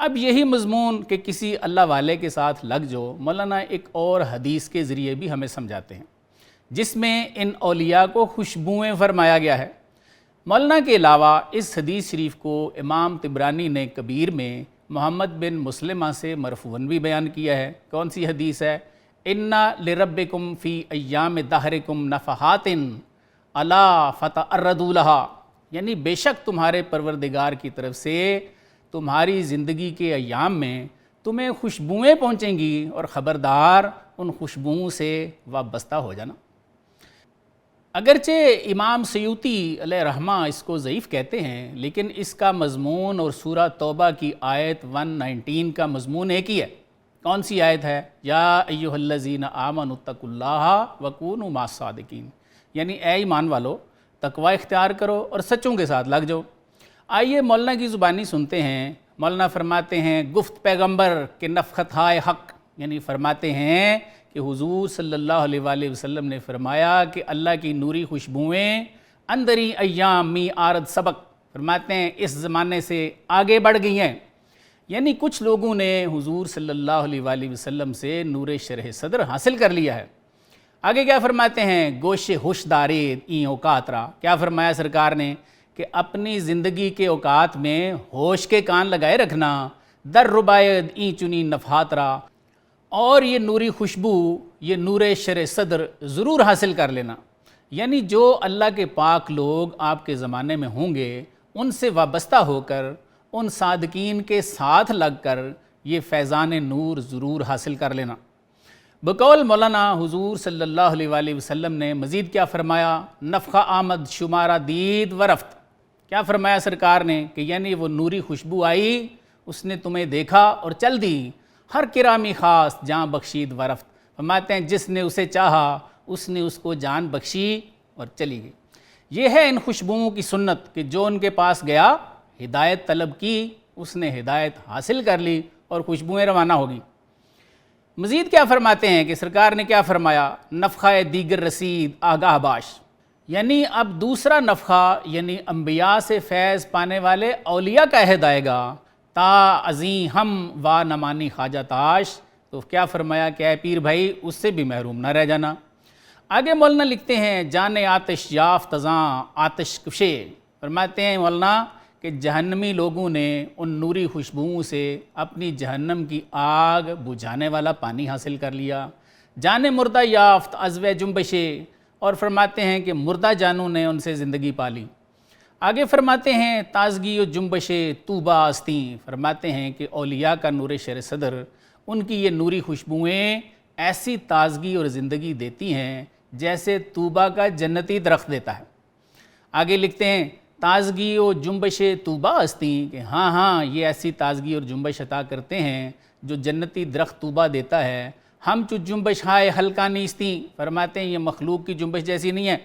اب یہی مضمون کہ کسی اللہ والے کے ساتھ لگ جو، مولانا ایک اور حدیث کے ذریعے بھی ہمیں سمجھاتے ہیں، جس میں ان اولیاء کو خوشبوئیں فرمایا گیا ہے۔ مولانا کے علاوہ اس حدیث شریف کو امام طبرانی نے کبیر میں محمد بن مسلمہ سے مرفوعاً بھی بیان کیا ہے۔ کون سی حدیث ہے؟ اِنَّ لِرَبِّكُمْ فِي أَيَّامِ دَهْرِكُمْ نَفَحَاتٍ أَلَا فَتَعَرَّضُوا لَهَا، یعنی بے شک تمہارے پروردگار کی طرف سے تمہاری زندگی کے ایام میں تمہیں خوشبوئیں پہنچیں گی، اور خبردار ان خوشبوؤں سے وابستہ ہو جانا۔ اگرچہ امام سیوطی علیہ رحمہ اس کو ضعیف کہتے ہیں، لیکن اس کا مضمون اور سورہ توبہ کی آیت 119 کا مضمون ایک ہی ہے۔ کون سی آیت ہے؟ یا ایھا الذین آمنوا اتقوا اللہ وکونوا مع الصادقین، یعنی اے ایمان والو تقوی اختیار کرو اور سچوں کے ساتھ لگ جاؤ۔ آئیے مولانا کی زبانی سنتے ہیں۔ مولانا فرماتے ہیں گفت پیغمبر کے نفخت ہائے حق، یعنی فرماتے ہیں کہ حضور صلی اللہ علیہ وآلہ وسلم نے فرمایا کہ اللہ کی نوری خوشبوئیں اندری ایام می آرد سبق، فرماتے ہیں اس زمانے سے آگے بڑھ گئی ہیں، یعنی کچھ لوگوں نے حضور صلی اللہ علیہ وآلہ وسلم سے نور شرح صدر حاصل کر لیا ہے۔ آگے کیا فرماتے ہیں؟ گوش ہوش دارید این اوقات را، کیا فرمایا سرکار نے کہ اپنی زندگی کے اوقات میں ہوش کے کان لگائے رکھنا، در ربائد این چنی نفحات را، اور یہ نوری خوشبو، یہ نور شرح صدر ضرور حاصل کر لینا، یعنی جو اللہ کے پاک لوگ آپ کے زمانے میں ہوں گے ان سے وابستہ ہو کر، ان صادقین کے ساتھ لگ کر یہ فیضان نور ضرور حاصل کر لینا۔ بقول مولانا حضور صلی اللہ علیہ وآلہ وسلم نے مزید کیا فرمایا؟ نفخہ آمد شمارہ دید ورفت، کیا فرمایا سرکار نے کہ یعنی وہ نوری خوشبو آئی، اس نے تمہیں دیکھا اور چل دی، ہر کرامی خاص جان بخشید ورفت، فرماتے ہیں جس نے اسے چاہا اس نے اس کو جان بخشی اور چلی گئی۔ یہ ہے ان خوشبوؤں کی سنت کہ جو ان کے پاس گیا، ہدایت طلب کی، اس نے ہدایت حاصل کر لی اور خوشبوئیں روانہ ہوگی۔ مزید کیا فرماتے ہیں کہ سرکار نے کیا فرمایا؟ نفخہ دیگر رسید آگاہ باش، یعنی اب دوسرا نفخہ یعنی انبیاء سے فیض پانے والے اولیاء کا عہد آئے گا، تا عظیم ہم و نمانی خواجہ تاش، تو کیا فرمایا کہ اے پیر بھائی اس سے بھی محروم نہ رہ جانا۔ آگے مولانا لکھتے ہیں جان آتش یافتزاں آتش کشے، فرماتے ہیں مولانا کہ جہنمی لوگوں نے ان نوری خوشبوؤں سے اپنی جہنم کی آگ بجھانے والا پانی حاصل کر لیا۔ جان مردہ یافت عزو جنبشے، اور فرماتے ہیں کہ مردہ جانوں نے ان سے زندگی پالی۔ آگے فرماتے ہیں تازگی و جنبش طوبہ استیں، فرماتے ہیں کہ اولیاء کا نور شرح صدر، ان کی یہ نوری خوشبوئیں ایسی تازگی اور زندگی دیتی ہیں جیسے طوبہ کا جنتی درخت دیتا ہے۔ آگے لکھتے ہیں تازگی و جنبش طوبہ استیں، کہ ہاں یہ ایسی تازگی اور جنبش عطا کرتے ہیں جو جنتی درخت طوبہ دیتا ہے۔ ہم چو جنبش ہائے ہلکا نیستیں، فرماتے ہیں یہ مخلوق کی جنبش جیسی نہیں ہے،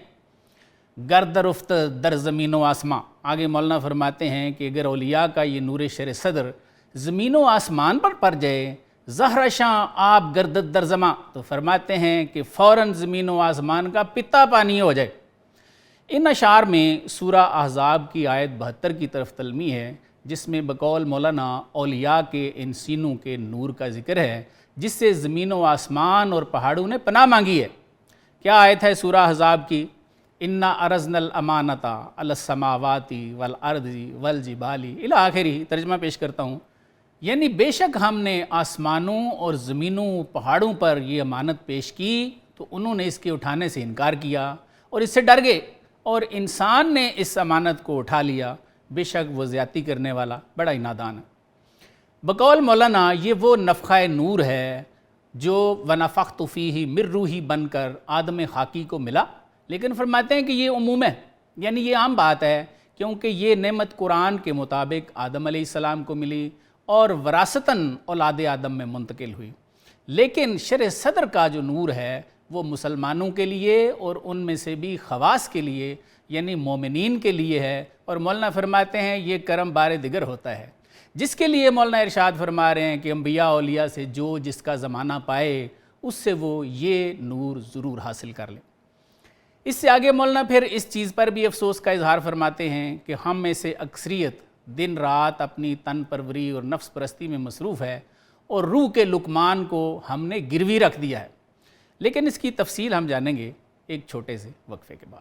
گرد رفت در زمین و آسمان۔ آگے مولانا فرماتے ہیں کہ اگر اولیاء کا یہ نور شرح صدر زمین و آسمان پر پڑ جائے، زہر شاں آب گردد در زماں، تو فرماتے ہیں کہ فوراً زمین و آسمان کا پتا پانی ہو جائے۔ ان اشعار میں سورہ احزاب کی آیت 72 کی طرف تلمیح ہے، جس میں بقول مولانا اولیاء کے ان سینوں کے نور کا ذکر ہے جس سے زمین و آسمان اور پہاڑوں نے پناہ مانگی ہے۔ کیا آیت ہے سورہ احزاب کی؟ انا ارزنا الامانتا علی السماوات والارض والجبال الی آخری، ترجمہ پیش کرتا ہوں، یعنی بے شک ہم نے آسمانوں اور زمینوں پہاڑوں پر یہ امانت پیش کی تو انہوں نے اس کے اٹھانے سے انکار کیا اور اس سے ڈر گئے، اور انسان نے اس امانت کو اٹھا لیا، بے شک وہ زیادتی کرنے والا بڑا ہی نادان ہے۔ بقول مولانا یہ وہ نفخہ نور ہے جو وَنَفَخْتُ فِيهِ مِن روحی بن کر آدم خاکی کو ملا، لیکن فرماتے ہیں کہ یہ عموم ہے، یعنی یہ عام بات ہے، کیونکہ یہ نعمت قرآن کے مطابق آدم علیہ السلام کو ملی اور وراثتاً اولاد آدم میں منتقل ہوئی، لیکن شرح صدر کا جو نور ہے وہ مسلمانوں کے لیے اور ان میں سے بھی خواص کے لیے یعنی مومنین کے لیے ہے، اور مولانا فرماتے ہیں یہ کرم بار دیگر ہوتا ہے، جس کے لیے مولانا ارشاد فرما رہے ہیں کہ انبیاء اولیاء سے جو جس کا زمانہ پائے اس سے وہ یہ نور ضرور حاصل کر لے۔ اس سے آگے مولانا پھر اس چیز پر بھی افسوس کا اظہار فرماتے ہیں کہ ہم میں سے اکثریت دن رات اپنی تن پروری اور نفس پرستی میں مصروف ہے اور روح کے لقمان کو ہم نے گروی رکھ دیا ہے۔ لیکن اس کی تفصیل ہم جانیں گے ایک چھوٹے سے وقفے کے بعد۔